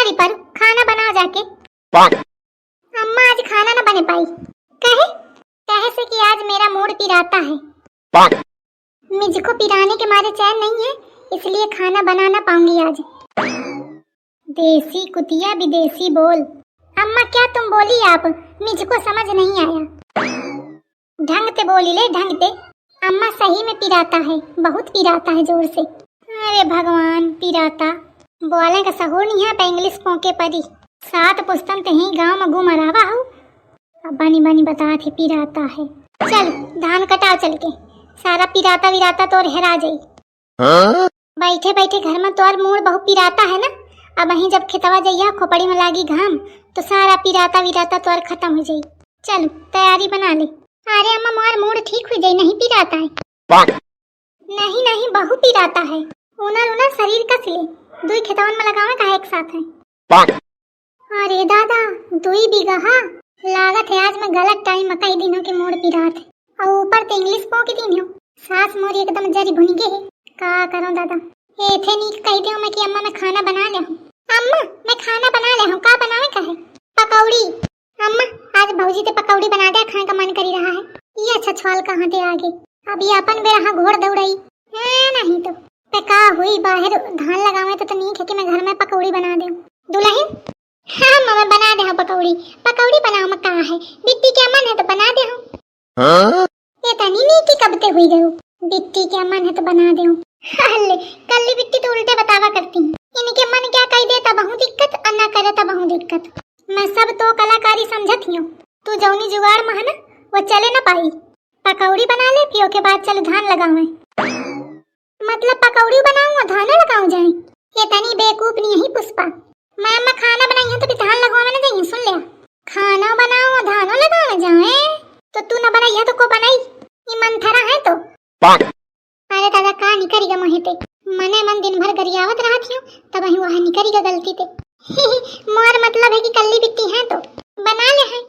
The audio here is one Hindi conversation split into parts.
करी पर खाना बना जाके। अम्मा आज खाना न बने पाई। कहे से कि आज मेरा मूड पिराता है। मुझको पिराने के मारे चैन नहीं है, इसलिए खाना बना ना पाऊंगी आज। देसी कुतिया विदेशी बोल। अम्मा क्या तुम बोली आप, मुझको समझ नहीं आया। ढंग से बोली ले, ढंग से। अम्मा सही में पिराता है, बहुत पिराता है जोर से। अरे भगवान, पिराता बोले का सहूर नहीं है। इंग्लिश पोके परी 7 पुस्तन ते ही गांव में घूम रहा हूँ। अब बनी बनी बता थे पिराता है। चल धान कटाओ चल के, सारा पिराता विराता तोर हेरा जाई। बैठे बैठे घर में तोर मूड बहुत पिराता है ना। अब वहीं जब खेतवा जइया खोपड़ी में लागी घाम तो सारा पिराता विराता तोर खत्म हो जाई। चल तैयारी बना ले। अरे अम्मा मोर मूड ठीक हो जाई, नहीं पिराता है। नहीं नहीं बहुत पिराता है। उनर उनर शरीर कस ले, दुई खेतवन में लगावे का एक साथ है। अरे दादा 2 बीघा लागत है। आज मैं गलत टाइम मकई दिनों के मूड पिरात है और ऊपर तो इंग्लिश पो के दिन हो। सास मोरी एकदम जरी भुन गए है। का करूं दादा, एथे नी कह दियो मैं कि अम्मा मैं खाना बना ले हूं। अम्मा मैं खाना बना ले हूं। का बनावे का है? पकौड़ी। अम्मा आज भौजी ते पकौड़ी बना दे, खाने का मन करी रहा है। ये अच्छा छवाल कहां ते आगे। अब ये अपन बेरा घोड़ दौड़ाई नहीं तो का हुई बाहर धान लगावे तो नहीं खे कि मैं घर में पकौड़ी बना दे दुल्हन। हाँ मम्मा बना दे पकौड़ी। पकौड़ी बनाओ में कहा है, बिट्टी के मन है तो बना दे हूं। ये तनी नीति कब ते हुई गयो, बिट्टी के मन है तो बना दे हूं। हल्ले कल्ली बिट्टी तो उल्टे बतावा करती है। इनके मन क्या कह देता बहुत दिक्कत, अन्ना करे तो बहुत दिक्कत। मैं सब तो कलाकारी समझती हूँ, तू जौनी जुगाड़ में है ना वो चले न पाई। पकौड़ी बना ले पियो के बाद चल धान लगावे। मतलब पकौड़ी बनाऊं और धान लगाऊं जाए? ये तनी बेवकूफ नहीं है पुष्पा। मैं अम्मा खाना बनाई है तो फिर धान लगवावे न जाइए। सुन लिया, खाना बनाओ और धान लगावे जाए तो तू न बनाई है तो को बनाई? ये मंथरा है तो। अरे दादा का नहीं करेगा मोहिते, मने मन दिन भर गरियावत रहा थी तब ही वहां निकरी का गलती थे। मोर मतलब है कि कल्ली बिट्टी है तो बना ले है।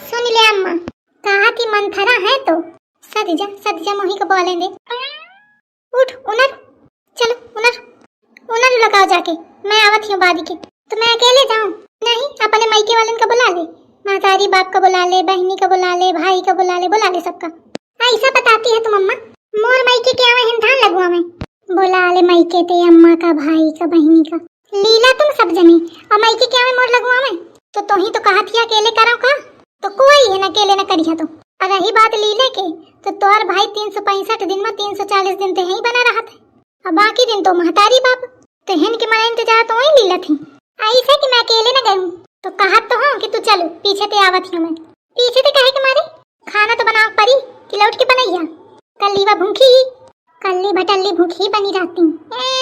सुन ले अम्मा, कहा कि मंथरा है तो सद जा मोही को बोले दे। उठ उनर, चलो उनर लगाओ जाके। मैं आवत हूँ बादी के। तो मैं अकेले जाऊं? नहीं, अपने मायके वालन का बुला ले, मातारी बाप का बुला ले, बहनी का बुला ले, भाई का बुला ले सबका। ऐसा बताती है तुम अम्मा? मोर मायके के आवे हैं धान लगवा में। बुला ले मायके ते अम्मा का, भाई का, बहनी का। लीला तुम सब जनी और मायके के आवे मोर लगवा में तो ही तो कहा थी अकेले करो का, तो कोई है न अकेले न करिया तो। और रही बात लीले के तो तोर भाई 365 दिन में 340 दिन ते ही बना रहा था और बाकी दिन तो महतारी बाप तो हन के माने इंतजार तो वही लीला थी। ऐसे कि मैं अकेले न गई तो कहा तो हूँ कि तू चलो पीछे ते आवत हूँ। मैं पीछे ते कहे के मारे खाना तो बनाओ परी कि लौट के बनैया। कल्ली वा भूखी, कल्ली भटल्ली भूखी बनी रहती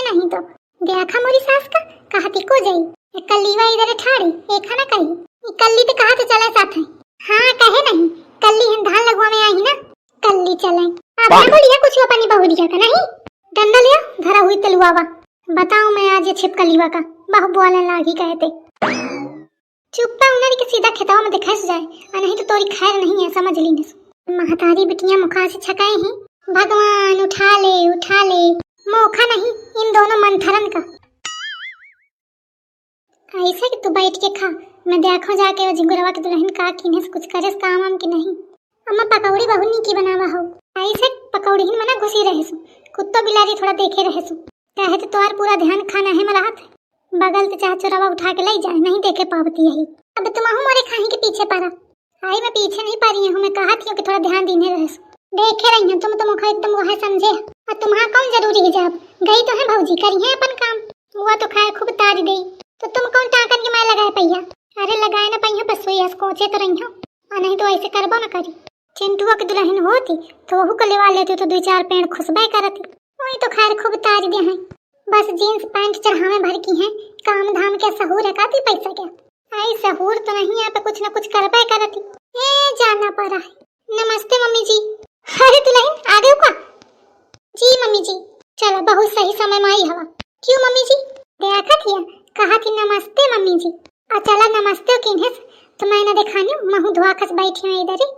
नहीं तो देखा मोरी सास का कहती को जाई कल्ली वा इधर ठाड़ी एक खाना कही कल्ली ते कहा तो चले साथ है। हाँ कहे नहीं कल्ली हम धान लगवा में आई ना, कल्ली चलें। अब ना बोलिए कुछ अपनी बहुरिया का नहीं। डंडा लिया धरा हुई तलवावा। बताऊं मैं आज ये छिपकलीवा का बहु बोलने लागी कहते। चुप्पा उन्हें के सीधा खेताओं में दिखाई जाए और नहीं तो तोरी खैर नहीं है, समझ ली न। महतारी बिटियां मुखा से छकाए हैं। भगवान उठा ले मोखा नहीं इन दोनों मंथरन का। ऐसे कि तू बैठ के खा, मैं देखो जाके वो जिंगुरवा के दुल्हन का किने से कुछ करे काम हम की नहीं। अम्मा पकौड़ी बहुनी की बनावा हो, ऐसे पकौड़ी ही मना घुसी रहे सु, कुत्ता बिलारी थोड़ा देखे रहे सु। कहे तो तोहार पूरा ध्यान खाना है में रहत है। बगल से चाचा रवा उठा के ले जाए, नहीं देखे पावती यही। अब तुम मोरे खाही के पीछे पड़ा। आई मैं पीछे नहीं पा रही हूँ, मैं कहा थी कि थोड़ा ध्यान देने रहे सु। देखे रही हूँ तुम तो मुखा एकदम वह समझे और तुम्हारा कौन जरूरी है जब गई तो है भौजी करी है अपन काम। वो तो खैर खूब ताज गई तो तुम कौन टाकन के मैं लगाए पैया? अरे लगाए ना पैया बस वही कोचे तो रही हो और नहीं तो ऐसे करबो ना करी। चिंटुआ की दुल्हन होती तो वहू को लेवा लेती तो 2-4 पेड़ खुशबे करती। वही तो खैर खूब ताज दे हैं, बस जीन्स पैंट चढ़ावे भर की है। काम धाम के सहूर है काती पैसा क्या? आई सहूर तो नहीं, यहाँ पे कुछ न कुछ करबे करती। जाना पड़ा है। नमस्ते मम्मी जी। अरे दुल्हन आ गए का? जी मम्मी जी। चलो बहुत सही समय में आई हवा। क्यों मम्मी जी? देखा थी कहा थी नमस्ते मम्मी जी। चला नमस्ते किन्हे तो मैं ना दिखानी महू धुआ खस बैठी हूँ इधर ही।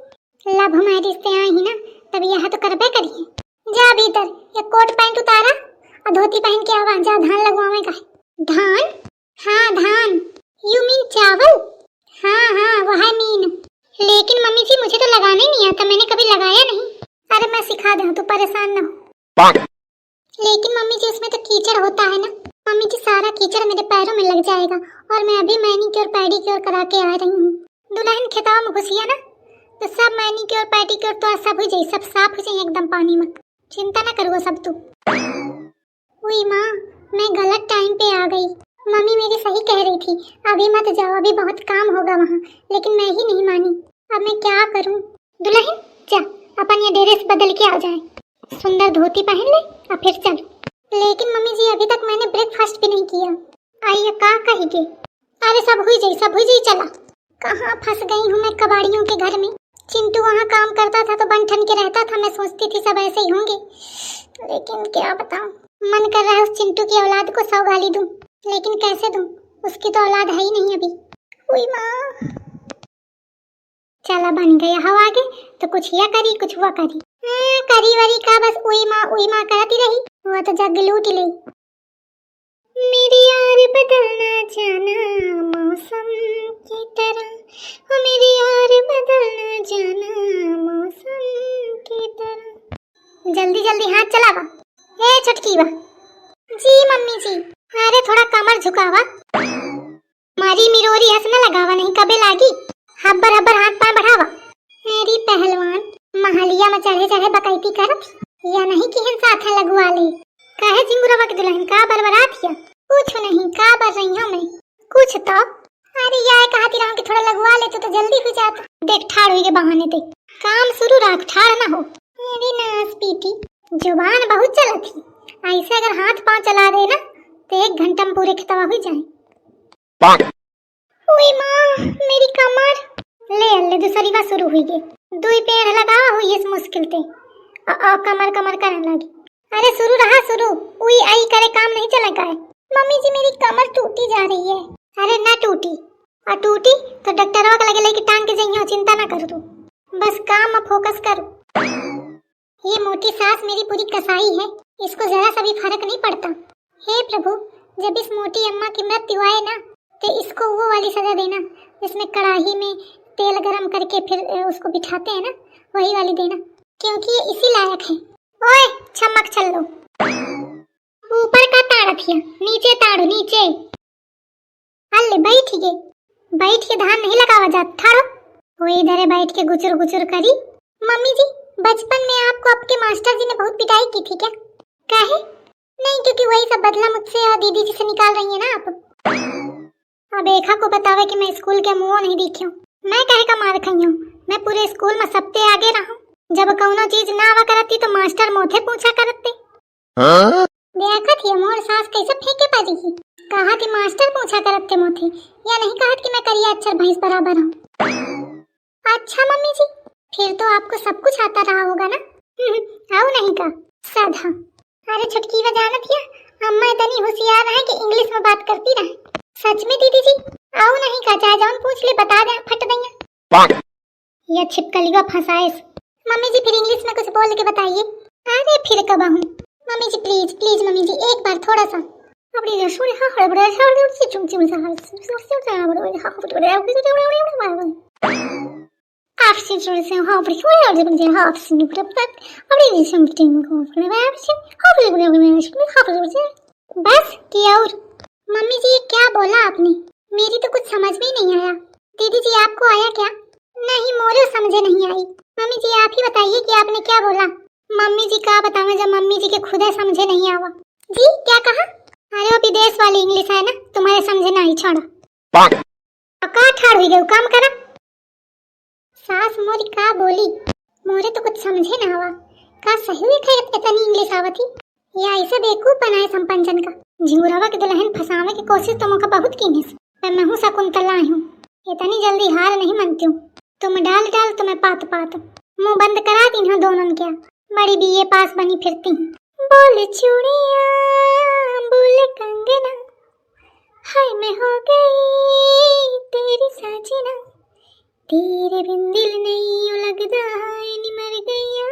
लब हमारे रिश्ते आई ही ना तब यह तो करबे करिए। जा भीतर ये कोट पैंट उतारा और धोती पहन के आवा, जा धान लगवावे का। धान? हाँ कीचड़ मेरे पैरों में लग जाएगा। और मैं अभी मैनीक्योर पेडिक्योर करा के आ रही हूँ। दुल्हन खेतवा में घुसिया ना तो सब मैनीक्योर पेडिक्योर तो सब हो जाए, सब साफ हो जाए एकदम पानी में। चिंता ना करो सब तू। उई माँ, मैं गलत टाइम पे आ गई। मम्मी मेरी सही कह रही थी, अभी मत जाओ, अभी बहुत काम होगा वहाँ। लेकिन मैं ही नहीं मानी। अब मैं क्या करूँ? दुल्हन जा, अपन ये ड्रेस बदल के आ जाए, सुंदर धोती पहन ले और फिर चल। लेकिन मम्मी जी अभी तक मैंने ब्रेकफास्ट भी नहीं किया। आइए का कहेंगे? अरे सब हुई जाई, सब हुई जाई। चला। कहाँ फंस गई हूँ मैं कबाड़ियों के घर में। चिंटू वहाँ काम करता था तो बन ठन के रहता था, मैं सोचती थी सब ऐसे ही होंगे। लेकिन क्या बताऊँ, मन कर रहा है उस चिंटू की औलाद को 100 गाली दूं, लेकिन कैसे दूं? उसकी तो औलाद है ही नहीं अभी। उई माँ, चला बन गया हवा आगे तो कुछ या करी कुछ हुआ करी। करी वरी का बस उई माँ करती रही, वो तो जग लूट ले। मेरी यार बदलना जाना मौसम की तरह, ओ मेरी यार बदलना जाना मौसम की तरह। जल्दी जल्दी हाथ चलावा। ए छटकी बा। जी मम्मी जी। अरे थोड़ा कमर झुकावा, मारी मिरोरी हंस न लगावा, नहीं कबे लागी। हब्बर हब्बर हाथ पांव बढ़ावा। मेरी पहलवान महलिया में चढ़े चढ़े बकैती करत या नहीं कि हम साथ लगवा ले। काहे जिंगुरवा के दुल्हन का बरबरात हिया? कुछ नहीं, का बर रही हूं मैं कुछ तो। अरे यार कहती रहूं कि थोड़ा लगवा ले तो जल्दी हो जाता। देख ठाड़ हुई के बहाने ते काम शुरू रख, ठाड़ ना हो। मेरी नास पीटी जुबान बहुत चलती, ऐसे अगर हाथ पांव चला दे ना तो 1 घंटा में पूरे खतवा हो जाए। ओए माँ, मेरी कमर। ले अल्ले दूसरी बार शुरू हुई गे। 2 पैर लगा हुई इस मुश्किल ते कमर कमर करने लगी। अरे शुरू रहा शुरू, उई आई करे काम नहीं चला का है। मम्मी जी मेरी कमर टूटी जा रही है। अरे ना टूटी, और टूटी तो डॉक्टरवा के लगे लेके टांग के जइयो, चिंता ना कर तू, बस काम में फोकस कर। ये मोटी सास मेरी पूरी कसाई है, इसको जरा सा भी फर्क नहीं पड़ता। हे प्रभु, जब इस मोटी अम्मा की मृत्यु आए ना तो इसको वो वाली सजा देना जिसमें कढ़ाई में तेल गरम करके फिर उसको बिठाते हैं ना, वही वाली देना, क्योंकि ये इसी लायक है। ओए चमक चल लो, ऊपर का ताड़ा थिया, नीचे ताड़ो नीचे। अल्ले बैठिए, बैठ के धान नहीं लगावा जात, ठाड़ो। वो इधर बैठ के गुचुर गुचुर करी। मम्मी जी बचपन में आपको आपके मास्टर जी ने बहुत पिटाई की थी क्या? काहे? नहीं, क्योंकि वही सब बदला मुझसे और दीदी जी से निकाल रही है ना आप। अब एखा को बतावे कि मैं स्कूल के मुंह नहीं दिखी हूँ। मैं कहे का मार खाई हूँ, मैं पूरे स्कूल में सबसे आगे रहूं। जब कौनो चीज ना आवा करती तो मास्टर मोथे पूछा करते। देखा थी मोर सास कैसे फेंके पाजी ही। कहा थी मास्टर पूछा करते मोथे, या नहीं कहा कि मैं करिया अक्षर भैंस बराबर हूँ। अच्छा मम्मी जी, फिर तो आपको सब कुछ आता रहा होगा ना? आओ नहीं का साधा। अरे छुटकी व जानत हिया, अम्मा इतनी होशियार है कि इंग्लिश में बात करती रहे। सच में दीदी जी? आओ नहीं का, चाहे जान पूछ ले, बता दे, फट देंगे। यह छिपकलिया फंसाए। मम्मी जी फिर इंग्लिश में कुछ बोल के बताइए। अरे फिर कब आऊं? Mummy ji please please mummy ji, एक बार थोड़ा सा। अपनी रसोई हाँ हड़बड़ा से चुमचुम सा आपसे जोड़ से हाँ पर क्यों है? जब मुझे हाँ आपसे नहीं पता अपनी रिश्ते टीम को अपने बाप से हाँ पर बस क्या? और मम्मी जी ये क्या बोला आपने? मेरी तो कुछ समझ में नहीं आया। दीदी जी आपको आया क्या? नहीं मोरे समझे नहीं आई। मम्मी जी आप ही बताइए कि आपने क्या बोला। मम्मी जी क्या बताऊं जब मम्मी जी के खुद समझे नहीं आवा। जी क्या कहा? अरे वो विदेश वाली इंग्लिश है ना, तुम्हारे समझे नहीं, छोड़ा। का ठाड़ हुई गई, काम करा। सास मोरी का बोली, मोरे तो कुछ समझे ना आवा। का सही में खैर इतनी इंग्लिश आवती या ऐसे बेवकूफ बनाए संपंचन का। झिंगुरवा के दुल्हन फंसावे की कोशिश तो मौका बहुत की है। मैं हूँ शकुंतला हूँ, इतनी जल्दी हार नहीं मानती हूँ। तुम डाल डाल तो मैं पात पात, मुंह बंद करा दी हूँ दोनों क्या। बड़ी बीए पास बनी फिरती हूँ। बोल चूड़िया बोल कंगना, हाय मैं हो गई तेरी साजना, तेरे बिन दिल नहीं लगदा, मर गया।